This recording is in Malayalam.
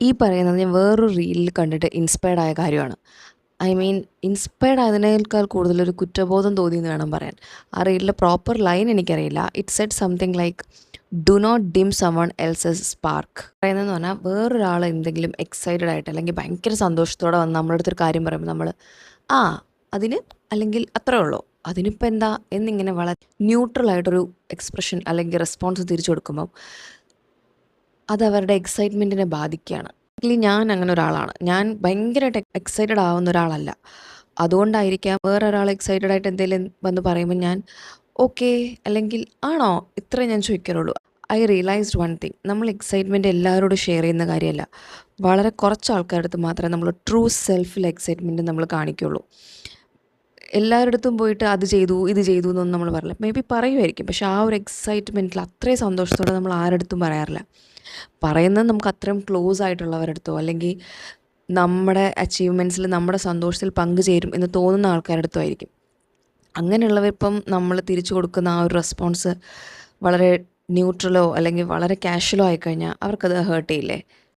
ഈ പറയുന്നത് ഞാൻ വേറൊരു റീലിൽ കണ്ടിട്ട് ഇൻസ്പയർഡ് ആയ കാര്യമാണ്. ഐ മീൻ ഇൻസ്പയർഡ് ആയതിനേക്കാൾ കൂടുതലൊരു കുറ്റബോധം തോന്നിയെന്ന് വേണം പറയാൻ. ആ റീലിലെ പ്രോപ്പർ ലൈൻ എനിക്കറിയില്ല. It said something like do not dim someone else's spark. പറയുന്നതെന്ന് പറഞ്ഞാൽ വേറൊരാൾ എന്തെങ്കിലും എക്സൈറ്റഡ് ആയിട്ട് അല്ലെങ്കിൽ ഭയങ്കര സന്തോഷത്തോടെ വന്ന് നമ്മുടെ അടുത്തൊരു കാര്യം പറയുമ്പോൾ നമ്മൾ ആ അതിന് അല്ലെങ്കിൽ അത്രേ ഉള്ളൂ അതിനിപ്പോൾ എന്താ എന്നിങ്ങനെ വളരെ ന്യൂട്രലായിട്ടൊരു എക്സ്പ്രഷൻ അല്ലെങ്കിൽ റെസ്പോൺസ് തിരിച്ചു കൊടുക്കുമ്പം അത് അവരുടെ എക്സൈറ്റ്മെൻറ്റിനെ ബാധിക്കുകയാണ്. ആക്ച്വലി ഞാൻ അങ്ങനെ ഒരാളാണ്. ഞാൻ ഭയങ്കരമായിട്ട് എക്സൈറ്റഡ് ആവുന്ന ഒരാളല്ല. അതുകൊണ്ടായിരിക്കാം വേറൊരാൾ എക്സൈറ്റഡ് ആയിട്ട് എന്തെങ്കിലും വന്ന് പറയുമ്പോൾ ഞാൻ ഓക്കെ അല്ലെങ്കിൽ ആണോ ഇത്രേ ഞാൻ ചോദിക്കാറുള്ളൂ. ഐ റിയലൈസ്ഡ് വൺ തിങ്, നമ്മൾ എക്സൈറ്റ്മെൻറ്റ് എല്ലാവരോടും ഷെയർ ചെയ്യുന്ന കാര്യമല്ല. വളരെ കുറച്ച് ആൾക്കാരുടെ അടുത്ത് മാത്രമേ നമ്മൾ ട്രൂ സെൽഫിൽ എക്സൈറ്റ്മെൻറ്റ് നമ്മൾ കാണിക്കുള്ളൂ. എല്ലാവരുടെ അടുത്തും പോയിട്ട് അത് ചെയ്തു ഇത് ചെയ്തു എന്നൊന്നും നമ്മൾ പറയില്ല. മേ ബി പറയുമായിരിക്കും, പക്ഷേ ആ ഒരു എക്സൈറ്റ്മെൻറ്റിൽ അത്രയും സന്തോഷത്തോടെ നമ്മൾ ആരടുത്തും പറയാറില്ല. പറയുന്നത് നമുക്ക് അത്രയും ക്ലോസ് ആയിട്ടുള്ളവരടുത്തോ അല്ലെങ്കിൽ നമ്മുടെ അച്ചീവ്മെൻറ്റ്സിൽ നമ്മുടെ സന്തോഷത്തിൽ പങ്കുചേരും എന്ന് തോന്നുന്ന ആൾക്കാരുടെ അടുത്തോ ആയിരിക്കും. അങ്ങനെയുള്ളവരിപ്പം നമ്മൾ തിരിച്ചു കൊടുക്കുന്ന ആ ഒരു റെസ്പോൺസ് വളരെ ന്യൂട്രലോ അല്ലെങ്കിൽ വളരെ കാഷ്വലോ ആയിക്കഴിഞ്ഞാൽ അവർക്കത് ഹേർട്ട് ചെയ്യില്ലേ?